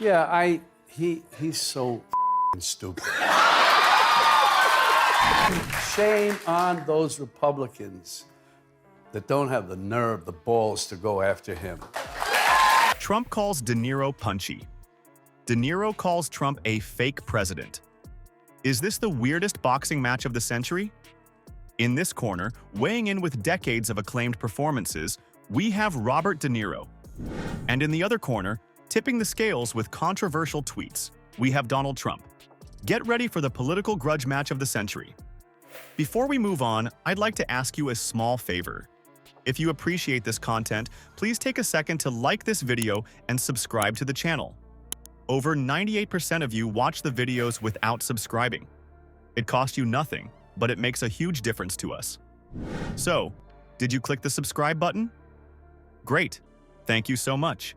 Yeah, he's so stupid. Shame on those Republicans that don't have the nerve, the balls to go after him. Trump calls De Niro punchy. De Niro calls Trump a fake president. Is this the weirdest boxing match of the century? In this corner, weighing in with decades of acclaimed performances, we have Robert De Niro. And in the other corner, tipping the scales with controversial tweets, we have Donald Trump. Get ready for the political grudge match of the century. Before we move on, I'd like to ask you a small favor. If you appreciate this content, please take a second to like this video and subscribe to the channel. Over 98% of you watch the videos without subscribing. It costs you nothing, but it makes a huge difference to us. So, did you click the subscribe button? Great, thank you so much.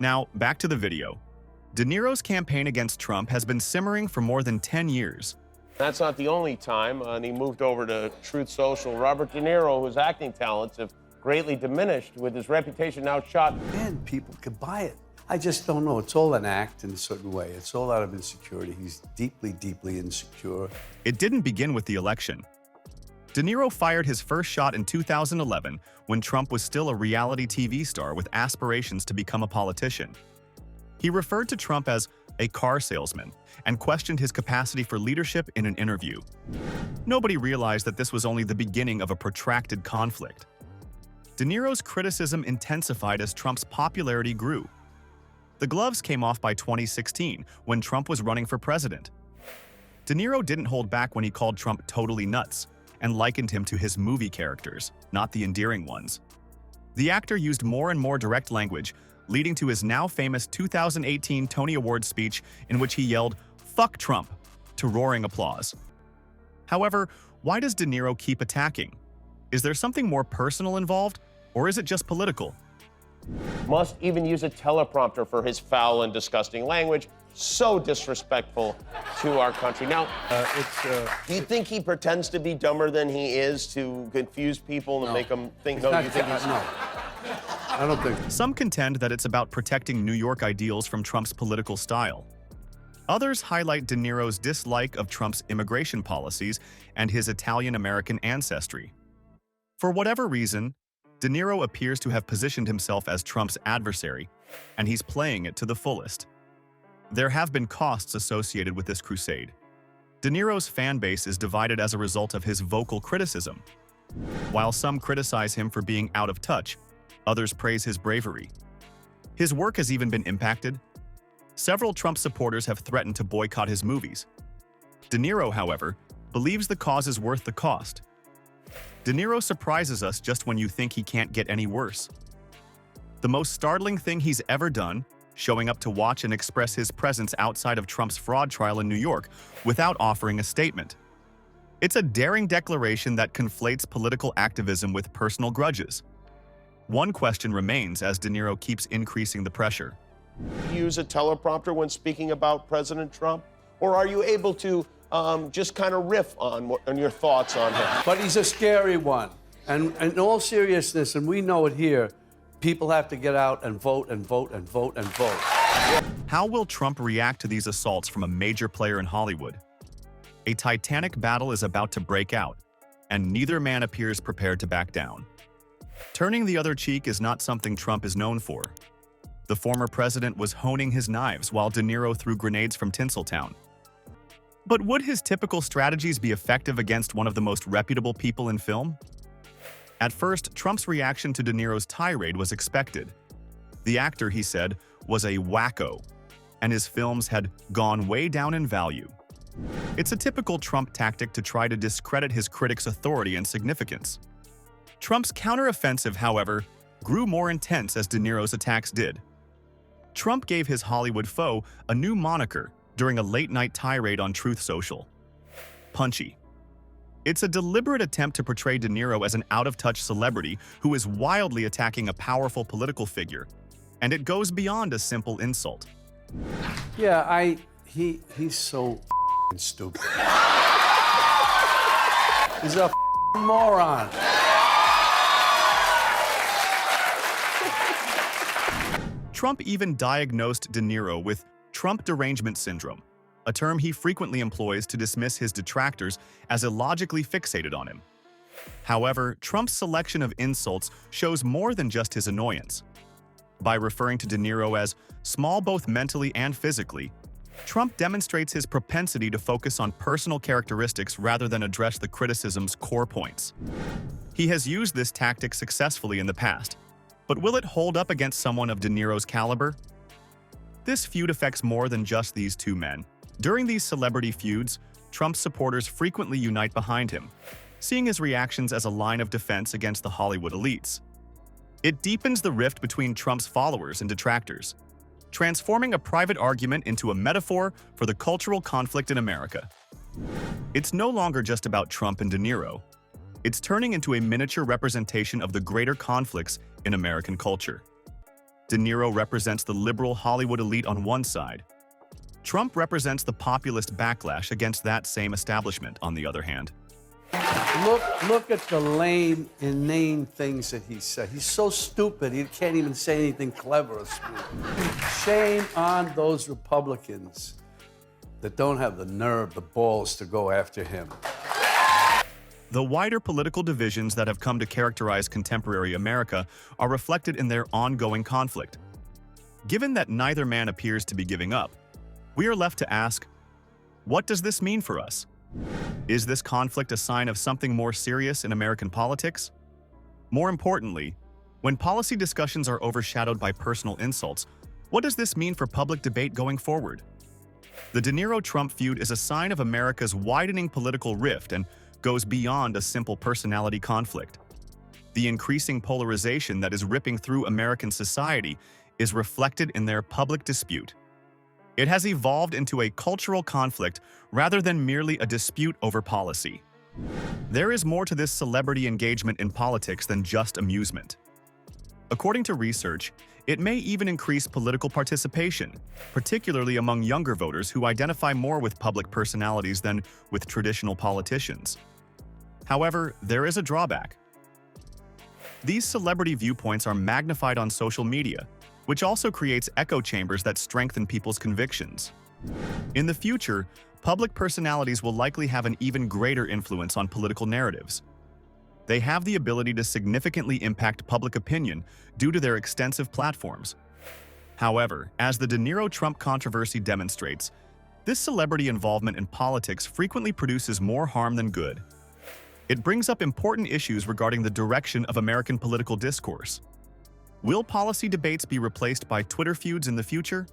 Now, back to the video. De Niro's campaign against Trump has been simmering for more than 10 years. That's not the only time, and he moved over to Truth Social. Robert De Niro, whose acting talents have greatly diminished, with his reputation now shot. And people could buy it. I just don't know. It's all an act in a certain way. It's all out of insecurity. He's deeply, deeply insecure. It didn't begin with the election. De Niro fired his first shot in 2011 when Trump was still a reality TV star with aspirations to become a politician. He referred to Trump as a car salesman and questioned his capacity for leadership in an interview. Nobody realized that this was only the beginning of a protracted conflict. De Niro's criticism intensified as Trump's popularity grew. The gloves came off by 2016 when Trump was running for president. De Niro didn't hold back when he called Trump totally nuts and likened him to his movie characters, not the endearing ones. The actor used more and more direct language, leading to his now famous 2018 Tony Award speech in which he yelled, "Fuck Trump," to roaring applause. However, why does De Niro keep attacking? Is there something more personal involved, or is it just political? Must even use a teleprompter for his foul and disgusting language. So disrespectful to our country. Now, do you think he pretends to be dumber than he is to confuse people and make them think? No, you think he's... No. I don't think. Some contend that it's about protecting New York ideals from Trump's political style. Others highlight De Niro's dislike of Trump's immigration policies and his Italian-American ancestry. For whatever reason, De Niro appears to have positioned himself as Trump's adversary, and he's playing it to the fullest. There have been costs associated with this crusade. De Niro's fan base is divided as a result of his vocal criticism. While some criticize him for being out of touch, others praise his bravery. His work has even been impacted. Several Trump supporters have threatened to boycott his movies. De Niro, however, believes the cause is worth the cost. De Niro surprises us just when you think he can't get any worse. The most startling thing he's ever done, showing up to watch and express his presence outside of Trump's fraud trial in New York without offering a statement. It's a daring declaration that conflates political activism with personal grudges. One question remains as De Niro keeps increasing the pressure. Do you use a teleprompter when speaking about President Trump? Or are you able to just kind of riff on your thoughts on him? But he's a scary one. And in all seriousness, and we know it here, people have to get out and vote and vote and vote and vote. How will Trump react to these assaults from a major player in Hollywood? A titanic battle is about to break out, and neither man appears prepared to back down. Turning the other cheek is not something Trump is known for. The former president was honing his knives while De Niro threw grenades from Tinseltown. But would his typical strategies be effective against one of the most reputable people in film? At first, Trump's reaction to De Niro's tirade was expected. The actor, he said, was a wacko, and his films had gone way down in value. It's a typical Trump tactic to try to discredit his critics' authority and significance. Trump's counteroffensive, however, grew more intense as De Niro's attacks did. Trump gave his Hollywood foe a new moniker during a late-night tirade on Truth Social: Punchy. It's a deliberate attempt to portray De Niro as an out-of-touch celebrity who is wildly attacking a powerful political figure, and it goes beyond a simple insult. Yeah, he's so stupid. He's a moron. Trump even diagnosed De Niro with Trump derangement syndrome, a term he frequently employs to dismiss his detractors as illogically fixated on him. However, Trump's selection of insults shows more than just his annoyance. By referring to De Niro as small both mentally and physically, Trump demonstrates his propensity to focus on personal characteristics rather than address the criticism's core points. He has used this tactic successfully in the past, but will it hold up against someone of De Niro's caliber? This feud affects more than just these two men. During these celebrity feuds, Trump's supporters frequently unite behind him, seeing his reactions as a line of defense against the Hollywood elites. It deepens the rift between Trump's followers and detractors, transforming a private argument into a metaphor for the cultural conflict in America. It's no longer just about Trump and De Niro. It's turning into a miniature representation of the greater conflicts in American culture. De Niro represents the liberal Hollywood elite on one side. Trump represents the populist backlash against that same establishment, on the other hand. Look at the lame, inane things that he said. He's so stupid, he can't even say anything clever or smooth. Shame on those Republicans that don't have the nerve, the balls to go after him. The wider political divisions that have come to characterize contemporary America are reflected in their ongoing conflict. Given that neither man appears to be giving up, we are left to ask, what does this mean for us? Is this conflict a sign of something more serious in American politics? More importantly, when policy discussions are overshadowed by personal insults, what does this mean for public debate going forward? The De Niro-Trump feud is a sign of America's widening political rift and goes beyond a simple personality conflict. The increasing polarization that is ripping through American society is reflected in their public dispute. It has evolved into a cultural conflict rather than merely a dispute over policy. There is more to this celebrity engagement in politics than just amusement. According to research, it may even increase political participation, particularly among younger voters who identify more with public personalities than with traditional politicians. However, there is a drawback. These celebrity viewpoints are magnified on social media, which also creates echo chambers that strengthen people's convictions. In the future, public personalities will likely have an even greater influence on political narratives. They have the ability to significantly impact public opinion due to their extensive platforms. However, as the De Niro-Trump controversy demonstrates, this celebrity involvement in politics frequently produces more harm than good. It brings up important issues regarding the direction of American political discourse. Will policy debates be replaced by Twitter feuds in the future?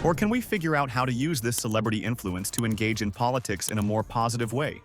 Or can we figure out how to use this celebrity influence to engage in politics in a more positive way?